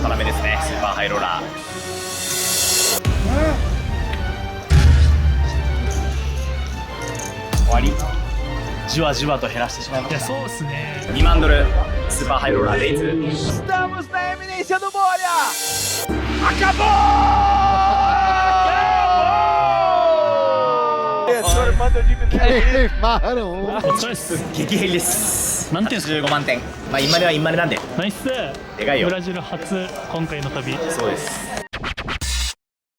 辛めですね。スーパーハイローラー。終わり。じわじわと減らしてしまいました。そうですね。2万ドルスーパーハイローラーレイズ。 Estamos na eminência do Bolha! Acabou! Manda eu diminuir. Queimaram. お疲れっす。激変です。何点ですか。15万点。まあインマネはインマネなんで。ナイス。でかいよ。ブラジル初今回の旅。そうです。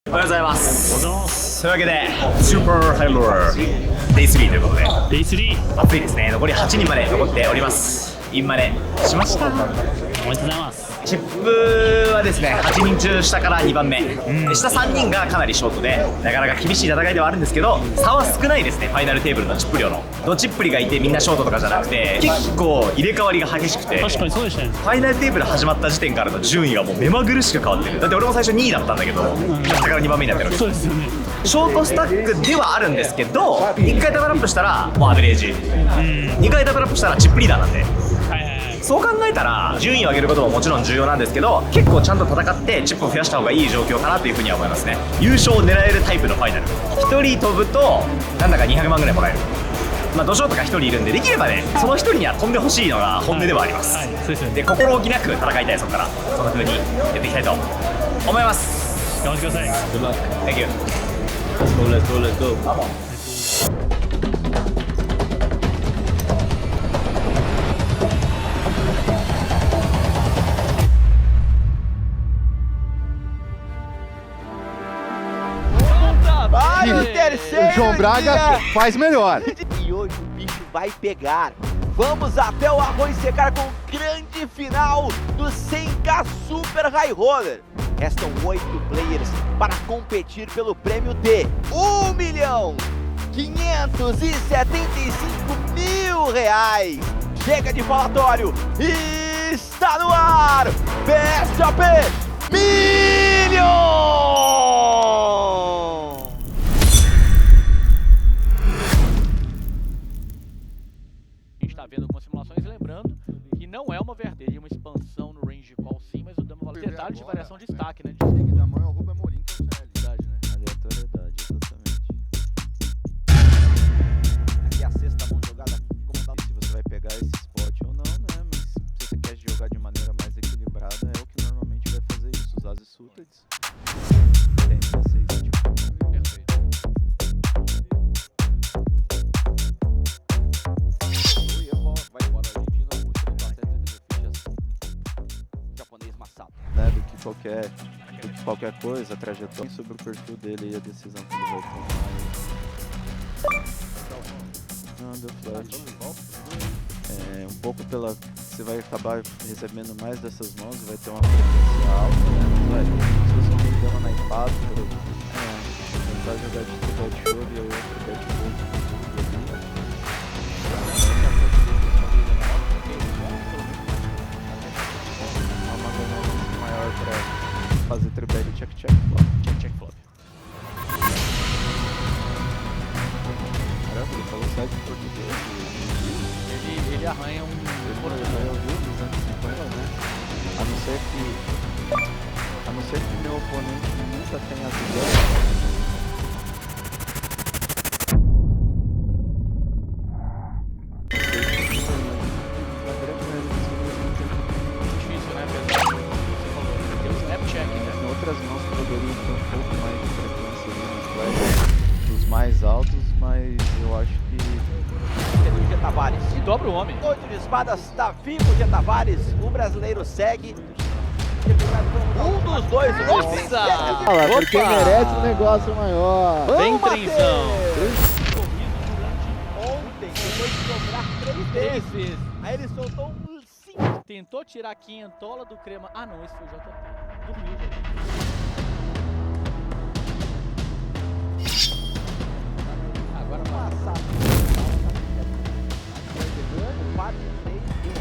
おはようございます。おはようございます。というわけでスーパーハイローラーデイ3ということでデイ3。暑いですね。残り8人まで残っております。インマネしました。おめでとうございます。チップはですね、8人中下から2番目、で下3人がかなりショートでなかなか厳しい戦いではあるんですけど、差は少ないですね。ファイナルテーブルのチップ量のドチップリがいてみんなショートとかじゃなくて、結構入れ替わりが激しくて、確かにそうでしたね。ファイナルテーブル始まった時点からの順位がもう目まぐるしく変わってる。だって俺も最初2位だったんだけど、下から2番目になってるわけそうですよね。ショートスタックではあるんですけど、1回ダブルアップしたらもうアベレージ、2回ダブルアップしたらチップリーダーなんで、はいはいはい。そう考えたら順位を上げることももちろん重要なんですけど、結構ちゃんと戦ってチップを増やした方がいい状況かなというふうには思いますね。優勝を狙えるタイプのファイナル、1人飛ぶとなんだか200万ぐらいもらえる。まあ土壌とか1人いるんで、できればねその1人には飛んでほしいのが本音ではあります。はい、そうですよね。で心置きなく戦いたい。そこからそんな風にやっていきたいと思います。頑張ってください。Thank you。 Let's go. Vai o terceiro O João Braga dia. faz melhor. E hoje o bicho vai pegar. Vamos até o arroz secar com grande final do 100K Super High Roller. Restam 8 players para competir pelo prêmio de R$1.575.000. Chega de falatório e está no ar Best of Million! A gente está vendo algumas simulações, lembrando que não é uma verdadeira uma expansão no range de call sim, mas o dano valor detalhes de variação de destaque, né? Da mão é o Rubem Amorim, que é o CL. Verdade, né? Aleatoriedade, exatamente. Aqui a sexta mão jogada comandada. Se você vai pegar esse spot ou não, né? Mas se você quer jogar de maneira mais equilibrada, é o que normalmente vai fazer isso. Os Ases Suited. Tem 16, tipo. Perfeito. Vai embora a Argentina, o último passeio de fichas japonês massado. Né, do que qualquer coisa, a trajetória sobre o perfil dele e a decisão que ele vai tomar. Não, deu flash. Um pouco pela... Você vai acabar recebendo mais dessas mãos e vai ter uma frequência alta, né? Se você não der uma naipada, tentar jogar de bad show e o outro bad show. Uma ganância maior pra fazer tribal check flop. Check flop. Caramba, ele falou site em português. Ele arranha um. Eu vi os 250, né? A não ser que meu oponente nunca tenha visão. Difícil, né? Apesar do que você falou. Tem o snap check, né? Em outras mãos poderiam ter um pouco mais de frequência ali nos flash dos mais altos, mas eu acho que... O G Tavares. E dobra o homem. 8 de espadas, tá vivo o G Tavares. O brasileiro segue. Um dos dois. Nossa! Fala, porque merece um negócio maior. Vem trenzão. Ontem, depois de dobrar 3 vezes. Aí ele soltou um 5. Tentou tirar a quinhentola do crema. Ah não, esse foi o JP. Dormiu, já. Agora Passado. 4, 3, 2.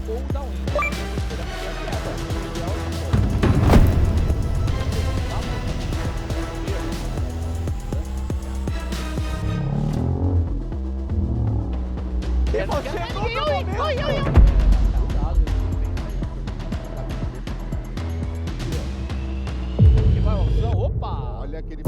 ou dá win. Que vai a opção. Opa! Olha aquele.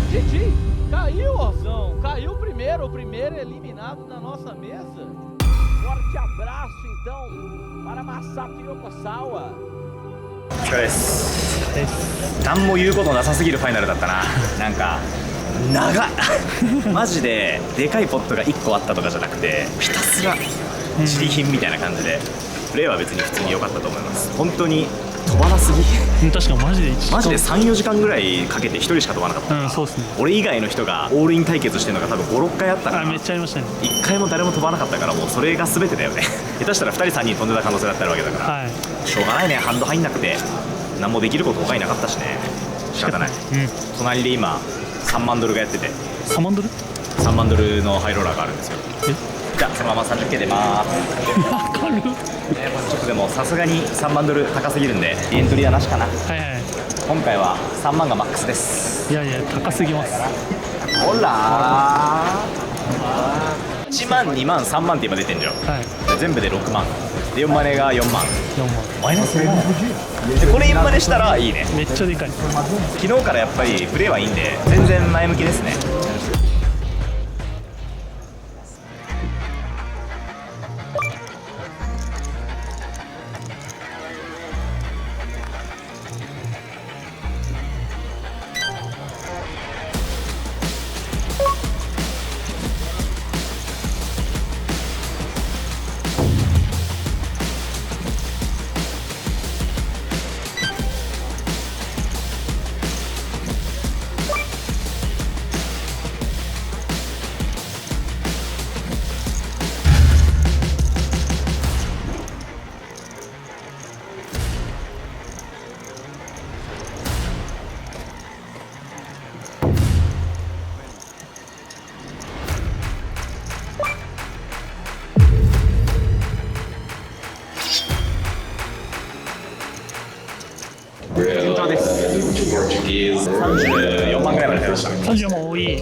Didi, caiu, Orzão. Caiu o primeiro eliminado da nossa mesa. Forte abraço, então, para Masato Yokosawa. お疲れです何も言うことなさすぎるファイナルだったななんか長っマジででかいポットが1個あったとかじゃなくてひたすら自利品みたいな感じでプレーは別に普通に良かったと思います本当に飛ばなすぎ確かマジで1時間マジで 3,4 時間ぐらいかけて1人しか飛ばなかったそうですね。俺以外の人がオールイン対決してるのが多分 5,6 回あったからめっちゃありましたね。1回も誰も飛ばなかったからもうそれが全てだよね下手したら2人3人飛んでた可能性だったわけだから、はい。しょうがないねハンド入んなくて何もできること他になかったしね仕方ない隣で今3万ドルがやってて3万ドル3万ドルのハイローラーがあるんですよじゃあそのまま 30K 出まーす軽っ。ちょっとでもさすがに3万ドル高すぎるんでエントリーはなしかなはいはい。今回は3万がマックスですいやいや、高すぎます。ほらー1万2万3万って今出てんじゃんはい。全部で6万で4マネが4万4万。マイナス4万でこれ4マネしたらいいねめっちゃでかい。昨日からやっぱりプレーはいいんで全然前向きですね順調です34万ぐらいまで出ました30万多い。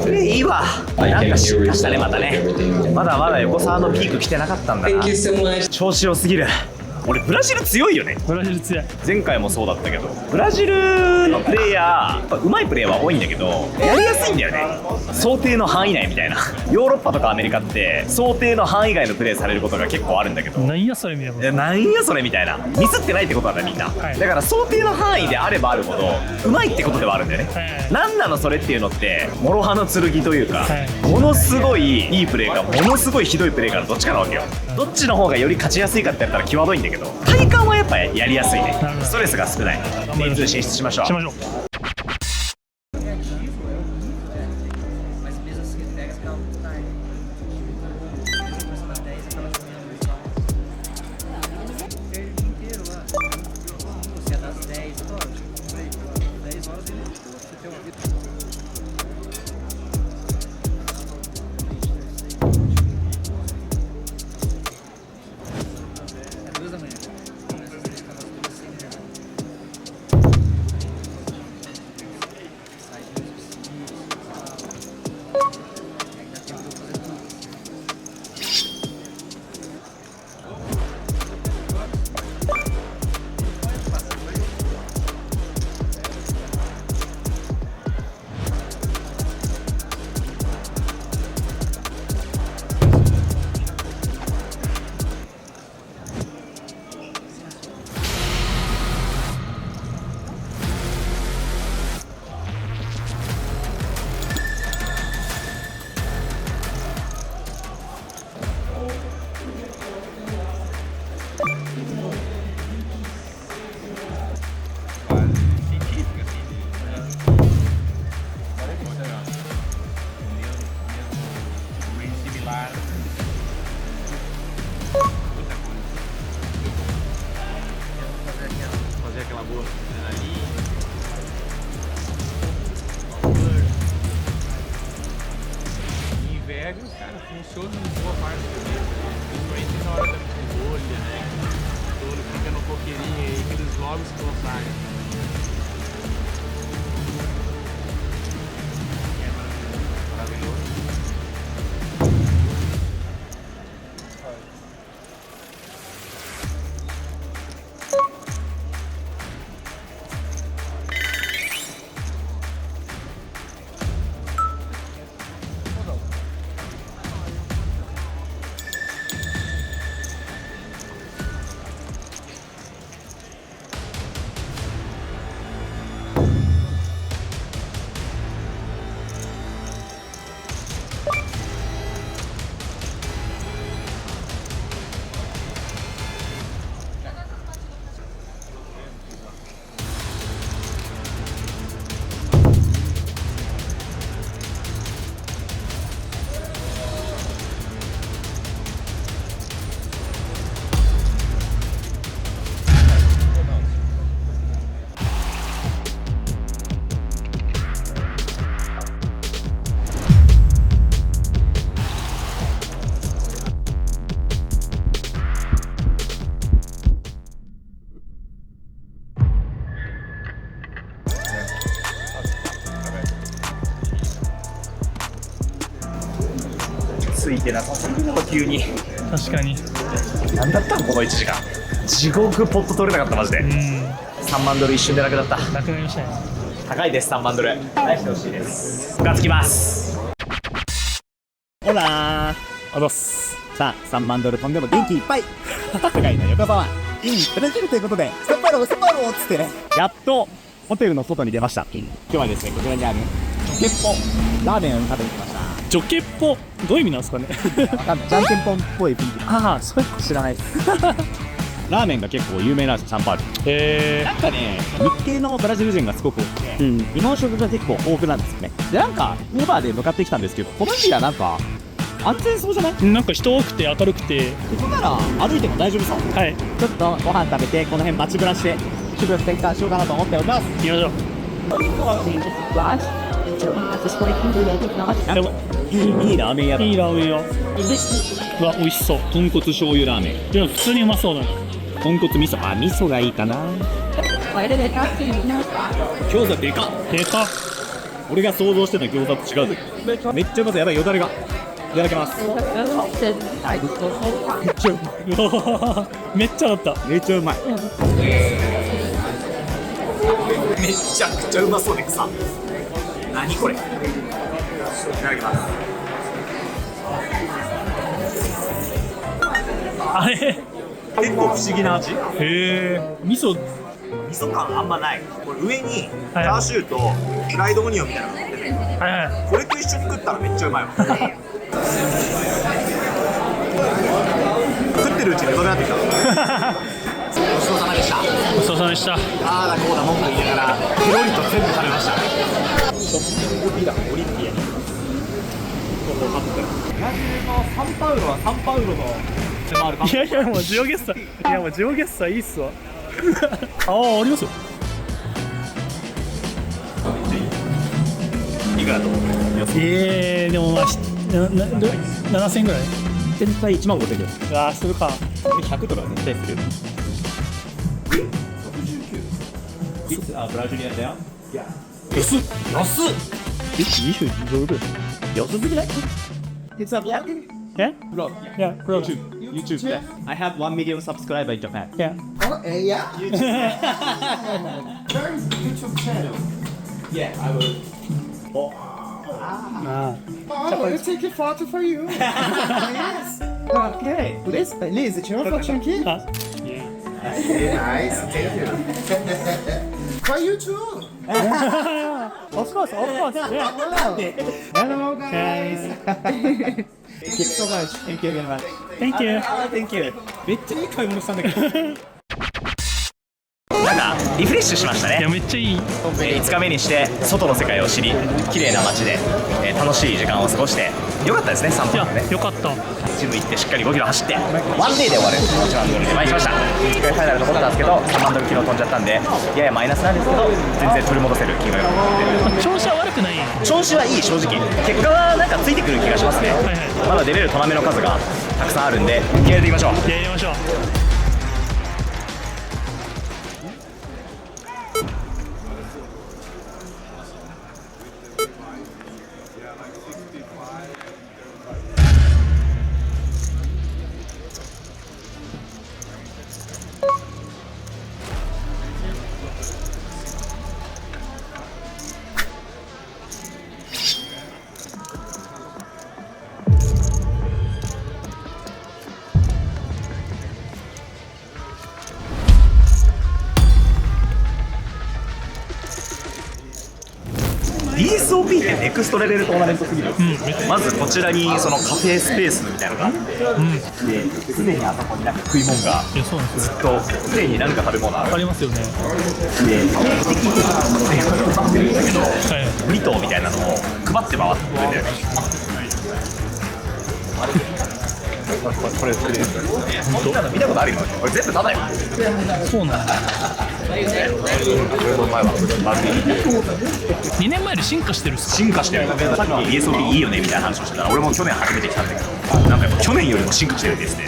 プレーいいわなんか進化したねまたねまだまだ横澤のピーク来てなかったんだな調子良すぎる俺ブラジル強いよねブラジル強い。前回もそうだったけどブラジルのプレイヤーうまいプレーは多いんだけどやりやすいんだよね想定の範囲内みたいなヨーロッパとかアメリカって想定の範囲外のプレーされることが結構あるんだけどなんやそれみたいな。なんやそれみたいなミスってないってことなんだみんな、はいだから想定の範囲であればあるほどうまいってことではあるんだよね、はいなんなのそれっていうのって諸刃の剣というか、はいものすごいいいプレーかものすごいひどいプレーかのどっちかなわけよどっちの方がより勝ちやすいかってやったら際どいんだけど体感はやっぱやりやすいねなるほどストレスが少ない人数進出しましょうしましょう。Um show de boa parte do dia, principalmente na hora da bolha, né? Todo mundo fica no coqueirinho aí, aqueles vlogs que lançarem. É maravilhoso.ついてなさすぎるの急に。確かに。なんだったんこの1時間。地獄ポット取れなかったマジで。3万ドル一瞬でなくなった。なくなりましたね。高いです3万ドル。返してほしいです。ムカつきます。ほらあざっす。さあ3万ドル飛んでも元気いっぱい世界の横浜インブラジルということでスパロースパローっつってねやっとホテルの外に出ました。今日はですねこちらにあるジョケッポラーメンを食べに来ました。ジョケッポどういう意味なんですかね。わかんないじゃんけんぽんっぽい雰囲気。ああ、そういうこと知らないです。ラーメンが結構有名なんですよサンパウロ。なんかね日系のブラジル人がすごく多くて、日本食が結構豊富なんですよね。でなんかオーバーで向かってきたんですけどこのエリアなんか安全そうじゃない？なんか人多くて明るくて。ここなら歩いても大丈夫そう。はい。ちょっとご飯食べてこの辺街ブラして気分転換しようかなと思っております。行きましょう。でもいいラーメン屋だ。いいラーメン屋。うわ、美味しそう。豚骨醤油ラーメン。いや、普通にうまそうだな。豚骨味噌。あ、味噌がいいかな。餃子でかっ。でかっ。俺が想像してた餃子と違うぜ。めっちゃうまそう。やばいよだれが。いただきます。うわめっちゃだった。めっちゃうまい。めちゃくちゃうまそうで草。何これ。いただきます。あれ結構不思議な味。へえ。味噌。味噌感あんまない。これ上にチはいャーシューとフライドオニオンみたいなのが乗ってて、はいはい。これと一緒に食ったらめっちゃうまいわ。食ってるうちにうまくなってきた。ごちそうさまでした。ごちそうさまでした。ああだこうだ文句言いながらペロリと全部食べました。ショッピングビラオリンピアにここを買ってブラジルのサンパウロはサンパウロの迫る。いやいや、もうジオゲッサ。いや、もうジオゲッサいいっすわ。ああ、ありますよ。いくらと思う？でもまあ7000円ぐらい。全体1万5千円。うわー、するか。100とか絶対する。ブラジリアンだよ。安っ。安っ。22ドルぐらい。安すぎない？ It's a vlog. え？Yeah, bro. YouTube. I have 1 million subscribers in Japan. Yeah. Yeah, I will. あI will take a photo for you. Yes. Okay. Liz, tirou uma fotinha aqui? あ。Nice, thank you. For you too. Of course, yeah. Hello, guys. Thank you so much. Thank you very much. Thank you. Thank you. めっちゃいい買い物したんだけど。なんかリフレッシュしましたいや、ね。めっちゃいい。 5日目にして外の世界を知り、綺麗な街で、楽しい時間を過ごして、よかったですね、3いや分でね。よかった。ジム行ってしっかり5キロ走ってワンデーで終わる1万ドルで前にしました。1回ファイナル残ったんですけど3万ドル昨日飛んじゃったんでややマイナスなんですけど全然取り戻せる気が調子は悪くない。調子はいい。正直結果はなんかついてくる気がしますね。まだ出れるトナメの数がたくさんあるんで気合い入れていきましょう。やりましょう。DSOP ってネクストレベルトーナメントすぎる、まずこちらにそのカフェスペースみたいなのがあって、常にあそこになんか食い物がいやそうなんですよ。ずっと常になんか食べ物あるありますよね。で定期的に配ってるんだけど、はいブリトーみたいなのを配って回ってくれてる。これこんなの見たことあるよ。これ全部タダよ。そうなんだ。俺の前は2年前より進化してるっすか。進化してる。さっき ESOP いいよねみたいな話をしてたら俺も去年初めて来たんだけどなんかやっぱ去年よりも進化してるんですね。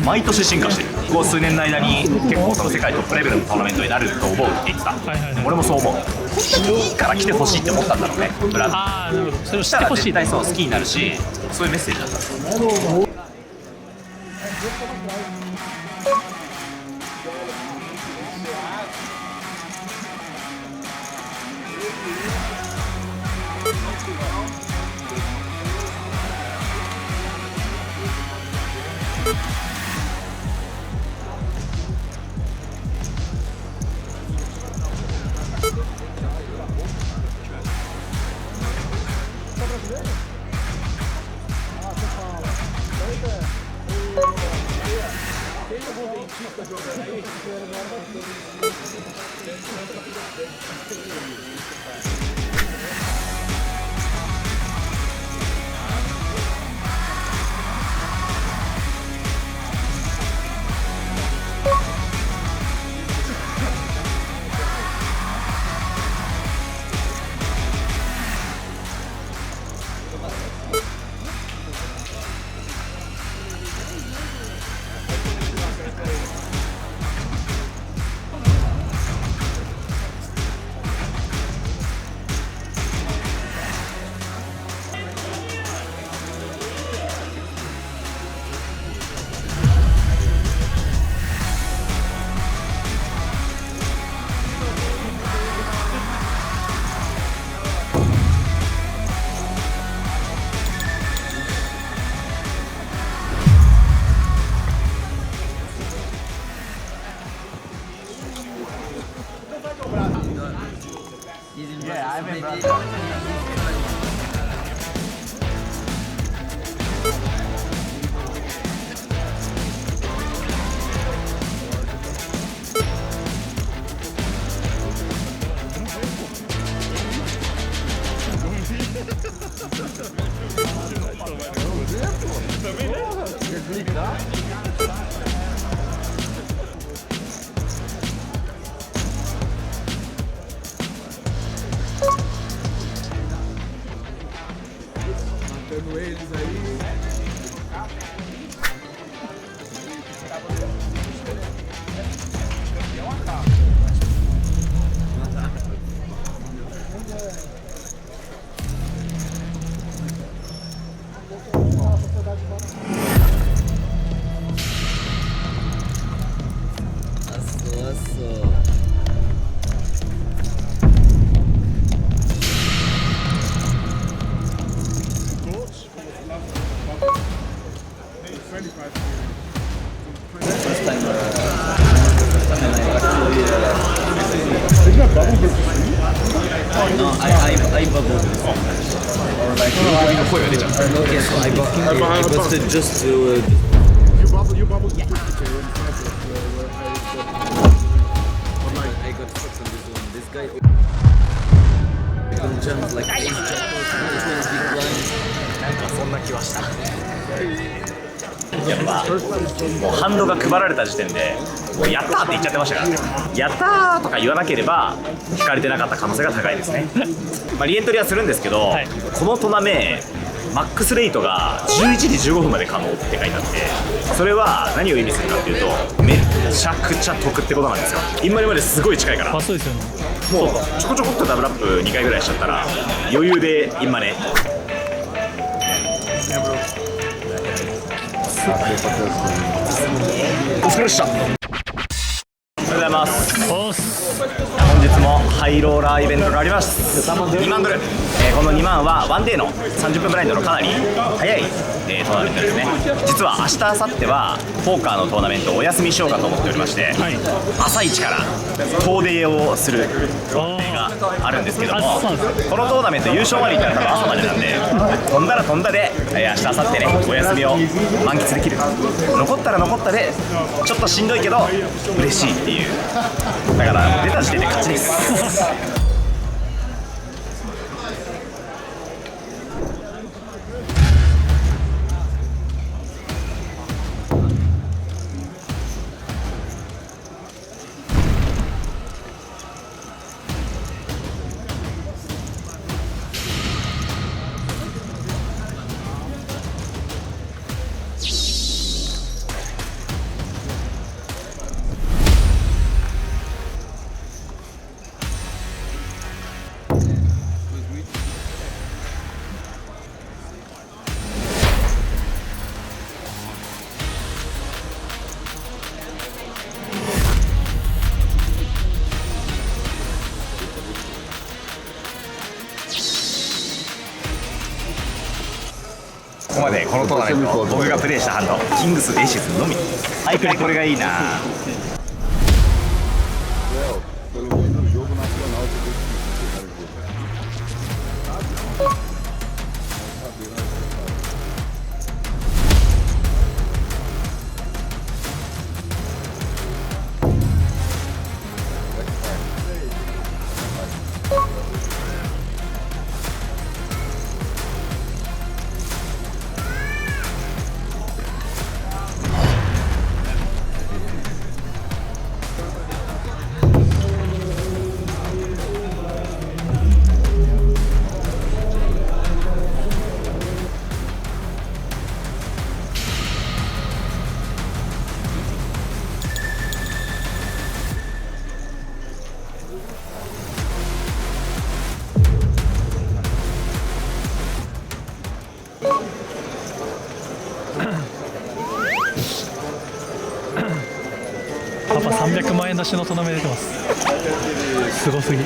毎年進化してる。ここ数年の間に結構その世界トップレベルのトーナメントになると思うって言ってた、俺もそう思う。本当にいいから来てほしいって思ったんだろうね、ブランド。ああなるほど。それを知したらってほしい。絶対そう好きになるし、そういうメッセージだった。そんな気はした。やっぱもうハンドが配られた時点でもうやったーって言っちゃってましたからね。やったーとか言わなければ引かれてなかった可能性が高いですね。まあリエントリーはするんですけど、はいこのトナメマックスレイトが11時15分まで可能って書いてあって、それは何を意味するかっていうとめっちゃくちゃ得ってことなんですよ。インマリまですごい近いから、もうそうですよね。ちょこちょこっとダブルアップ2回ぐらいしちゃったら余裕でインマネ。お疲れっした。おはようございます。おっす。本日もハイローラーイベントがあります。2万ドル、この2万はワンデーの30分ブラインドのかなり早い、トーナメントですね。実は明日明後日はポーカーのトーナメントをお休みしようかと思っておりまして、はい。朝一から遠出をする予定があるんですけども、あそうなんですこのトーナメント優勝までいったら多分朝までなんで、飛んだら飛んだで、明日明後日ねお休みを満喫できる。残ったら残ったでちょっとしんどいけど嬉しいっていう。だから出た時点で勝ちです。ここまでこのトーナメント僕がプレイしたハンドキングスエーシスのみ。はい、これがいいな。Pelo menos no jogo nacional você tem que jogar.パパ300万円出しのトナメ出てます。すごすぎ。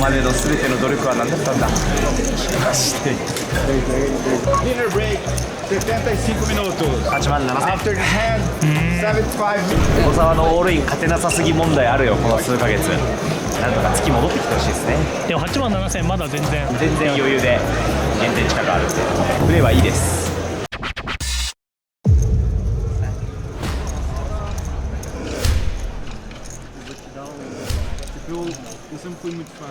までの全ての努力は何だったんだ。マジで Dinner break, 75 minutos. 8万7000 After the hand, 75 minutes. 小沢のオールイン勝てなさすぎ問題あるよ、この数ヶ月。なんとか月戻ってきてほしいですね。でも8万7000まだ全然全然余裕で減点近くあるんでプレーはいいです。Eu sempre fui muito fã.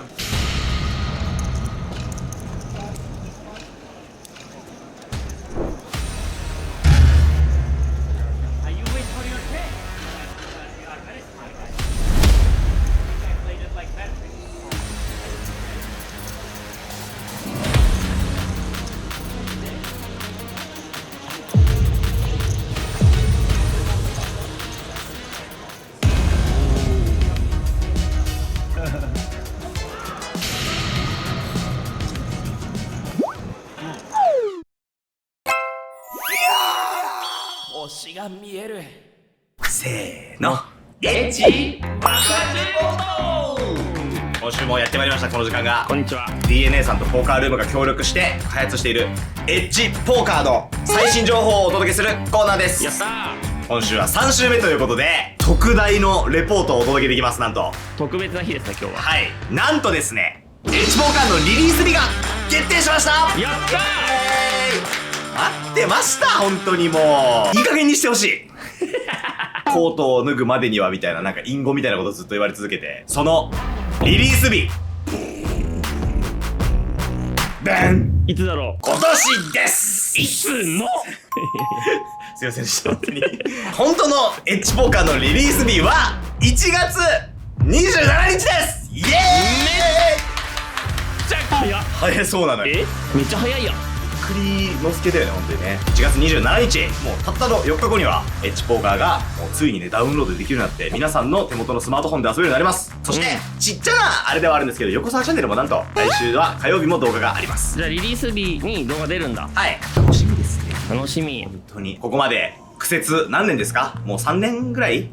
せーの、エッチ爆発レポート。今週もやってまいりました、この時間が。こんにちは。 DNA さんとポーカールームが協力して開発しているエッジポーカーの最新情報をお届けするコーナーです。やったー。今週は3週目ということで特大のレポートをお届けできます。なんと特別な日ですね今日は。はい、なんとですね、エッジポーカーのリリース日が決定しました。やった待ってました。本当にもういい加減にしてほしい。コートを脱ぐまでにはみたいな、なんか隠語みたいなことをずっと言われ続けて、そのリリース日バン、ー。いつだろう。今年です。いつのすいませんでした。本当に本当のエッジポーカーのリリース日は1月27日です。イエーイ。めっちゃ早っ。早そうなのよ。めっちゃ早いやん。栗之助だよね、本当にね。1月27日、もうたったの4日後にはエッジポーカーがもうついにねダウンロードできるようになって、皆さんの手元のスマートフォンで遊べるようになります。そして、ちっちゃなあれではあるんですけど、横澤チャンネルもなんと来週は火曜日も動画があります。じゃあリリース日に動画出るんだ。はい、楽しみですね。楽しみ。本当にここまで苦節何年ですか、もう3年ぐらい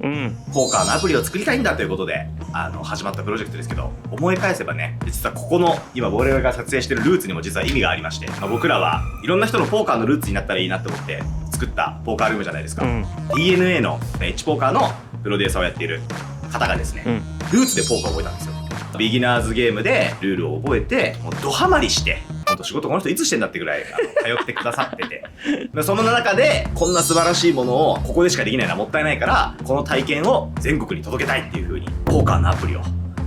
ポーカーのアプリを作りたいんだということで始まったプロジェクトですけど、思い返せばね、実はここの今我々が撮影してるルーツにも実は意味がありまして、僕らはいろんな人のポーカーのルーツになったらいいなと思って作ったポーカールームじゃないですか。DNA のエッジポーカーのプロデューサーをやっている方がですね、ルーツでポーカーを覚えたんですよ。ビギナーズゲームでルールを覚えて、もうドハマりして、ほんと仕事この人いつしてんだってぐらい通ってくださっててでその中でこんな素晴らしいものをここでしかできないのはもったいないから、この体験を全国に届けたいっていう風にポーカーのアプリを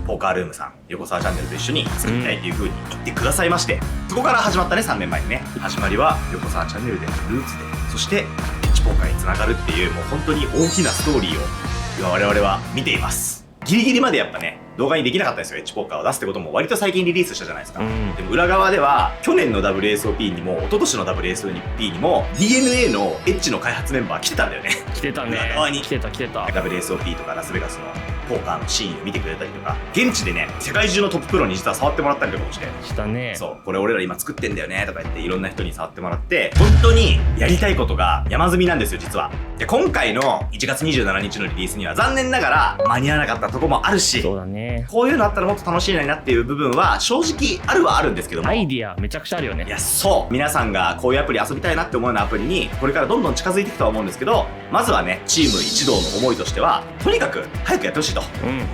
ポーカールームさん、横澤チャンネルと一緒に作りたいっていう風に言ってくださいまして、そこから始まったね、3年前にね。始まりは横澤チャンネルでのルーツで、そしてエッジポーカーにつながるっていう、もう本当に大きなストーリーを今我々は見ています。ギリギリまでやっぱね動画にできなかったですよ。エッジポーカーを出すってことも割と最近リリースしたじゃないですか。でも裏側では去年の WSOP にも一昨年の WSOP にも DNA のエッジの開発メンバー来てたんだよね。来てたね。裏側に来てた。WSOP とかラスベガスのポーカーのシーンを見てくれたりとか、現地でね世界中のトッププロに実は触ってもらったりとかもして、したね。そう、これ俺ら今作ってんだよねとか言っていろんな人に触ってもらって、本当にやりたいことが山積みなんですよ実は。で今回の1月27日のリリースには残念ながら間に合わなかったとこもあるし、そうだね。こういうのあったらもっと楽しいのになっていう部分は正直あるはあるんですけども、アイディアめちゃくちゃあるよね。いやそう、皆さんがこういうアプリ遊びたいなって思うようなアプリにこれからどんどん近づいていくとは思うんですけど、まずはねチーム一同の思いとしてはとにかく早くやってほしいと、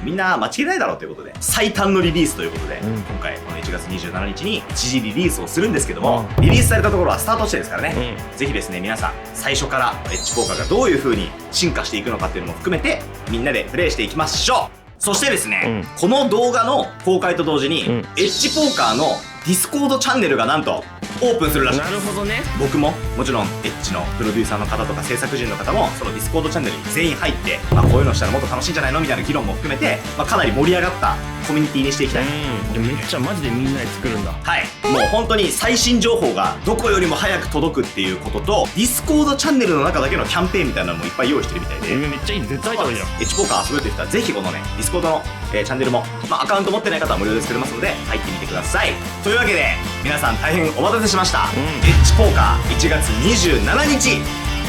みんな間違いないだろうということで最短のリリースということで、今回この1月27日に一時リリースをするんですけども、リリースされたところはスタートしてですからね、ぜひですね皆さん最初からエッジポーカーがどういう風に進化していくのかっていうのも含めてみんなでプレイしていきましょう。そしてですね、この動画の公開と同時に、エッジポーカーのディスコードチャンネルがなんとオープンするらしいです。なるほどね。僕ももちろんエッジのプロデューサーの方とか制作陣の方もそのディスコードチャンネルに全員入って、こういうのしたらもっと楽しいんじゃないのみたいな議論も含めて、かなり盛り上がったコミュニティにしていきたい。めっちゃマジでみんなで作るんだ。はい、もう本当に最新情報がどこよりも早く届くっていうことと、ディスコードチャンネルの中だけのキャンペーンみたいなのもいっぱい用意してるみたいで、めっちゃいい。絶対入った方がいいじゃん。エッジポーカー遊ぶという人はぜひこのねディスコードの、チャンネルも、アカウント持ってない方は無料で作れますので入ってみてください。というわけで皆さん大変お待たせしました、エッジポーカー1月27日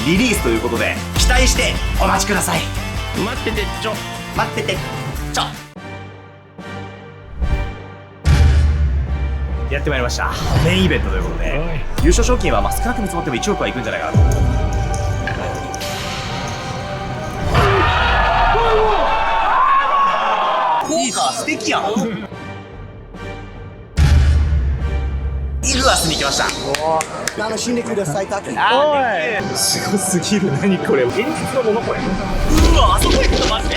リリースということで期待してお待ちください。待っててちょ。待っててちょ。やってまいりました。メインイベントということで、優勝賞金はまあ少なく見積もっても1億はいくんじゃないかなと。いいか、素敵やん。イグアスに来ました。楽しんでください、タケ。すごすぎる。何これ、現実のものこれ。うわ、あそこ行くのマジで。